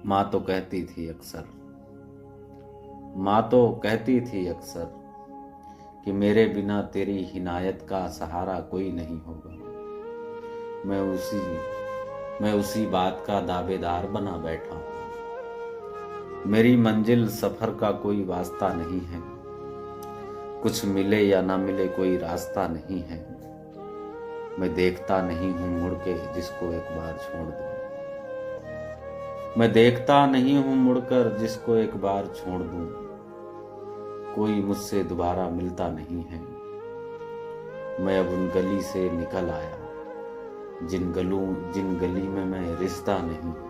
माँ तो कहती थी अक्सर, माँ तो कहती थी अक्सर कि मेरे बिना तेरी हिनायत का सहारा कोई नहीं होगा। मैं उसी बात का दावेदार बना बैठा हूँ। मेरी मंजिल सफर का कोई वास्ता नहीं है, कुछ मिले या ना मिले कोई रास्ता नहीं है। मैं देखता नहीं हूँ मुड़ के जिसको एक बार छोड़ दूँ। मैं देखता नहीं हूँ मुड़कर जिसको एक बार छोड़ दूँ। कोई मुझसे दोबारा मिलता नहीं है। मैं अब उन गली से निकल आया जिन गली में मैं रिश्ता नहीं हूँ।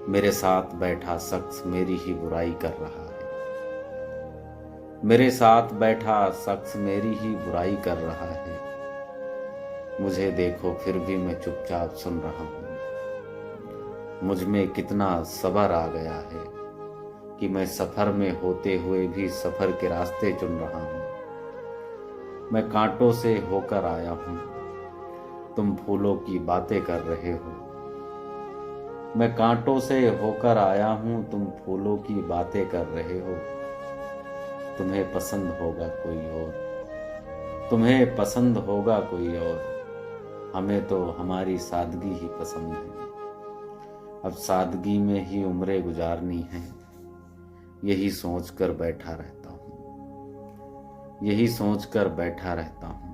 मेरे साथ बैठा शख्स मेरी ही बुराई कर रहा है। मेरे साथ बैठा शख्स मेरी ही बुराई कर रहा है। मुझे देखो फिर भी मैं चुपचाप सुन रहा हूँ। मुझ में कितना सब्र आ गया है कि मैं सफर में होते हुए भी सफर के रास्ते चुन रहा हूँ। मैं कांटों से होकर आया हूँ, तुम फूलों की बातें कर रहे हो। मैं कांटों से होकर आया हूँ, तुम फूलों की बातें कर रहे हो। तुम्हें पसंद होगा कोई और, तुम्हें पसंद होगा कोई और। हमें तो हमारी सादगी ही पसंद है। अब सादगी में ही उम्रें गुजारनी है। यही सोचकर बैठा रहता हूँ, यही सोचकर बैठा रहता हूँ।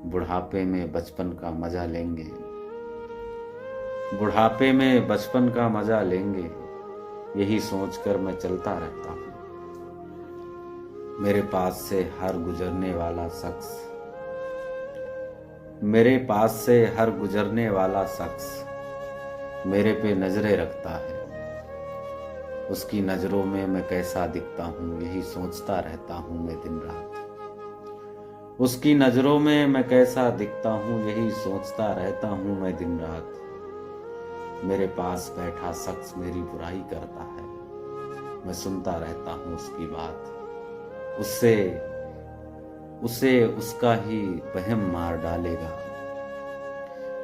बुढ़ापे में बचपन का मजा लेंगे, बुढ़ापे में बचपन का मजा लेंगे। यही सोचकर मैं चलता रहता हूँ। मेरे पास से हर गुजरने वाला शख्स, मेरे पास से हर गुजरने वाला शख्स मेरे पे नजरें रखता है। उसकी नजरों में मैं कैसा दिखता हूँ यही सोचता रहता हूँ मैं दिन रात। उसकी नजरों में मैं कैसा दिखता हूँ यही सोचता रहता हूँ मैं दिन रात। मेरे पास बैठा शख्स मेरी बुराई करता है, मैं सुनता रहता हूँ उसकी बात। उसे उसका ही वहम मार डालेगा।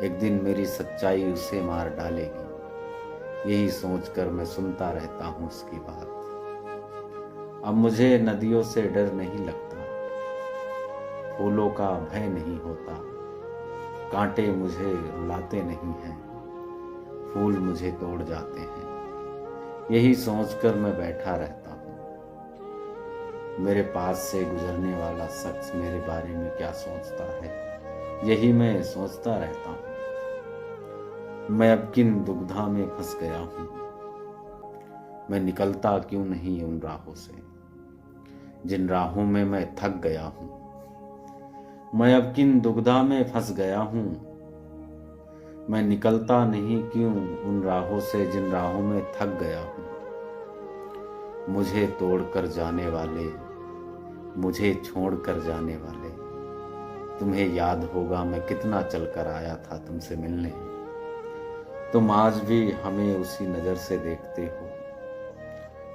एक दिन मेरी सच्चाई उसे मार डालेगी। यही सोचकर मैं सुनता रहता हूँ उसकी बात। अब मुझे नदियों से डर नहीं लगता, फूलों का भय नहीं होता। कांटे मुझे रुलाते नहीं हैं, फूल मुझे तोड़ जाते हैं। यही सोचकर मैं बैठा रहता हूँ। मेरे पास से गुजरने वाला शख्स मेरे बारे में क्या सोचता है यही मैं सोचता रहता हूँ। मैं अब किन दुविधा में फंस गया हूँ। मैं निकलता क्यों नहीं उन राहों से जिन राहों में मैं थक गया हूँ। मैं अब किन दुविधा में फंस गया हूँ। मैं निकलता नहीं क्यों उन राहों से जिन राहों में थक गया हूँ। मुझे तोड़ कर जाने वाले, मुझे छोड़ कर जाने वाले, तुम्हें याद होगा मैं कितना चलकर आया था तुमसे मिलने। तुम आज भी हमें उसी नज़र से देखते हो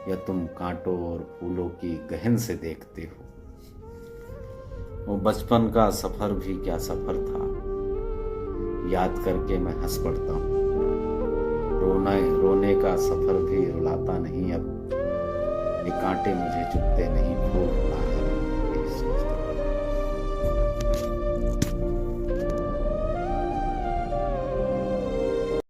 या तुम कांटों और फूलों की गहन से देखते हो। वो बचपन का सफ़र भी क्या सफ़र था, याद करके मैं हंस पड़ता हूँ। रोने का सफ़र भी रुलाता नहीं अब, ये कांटे मुझे चुभते नहीं, फूल रुलाए।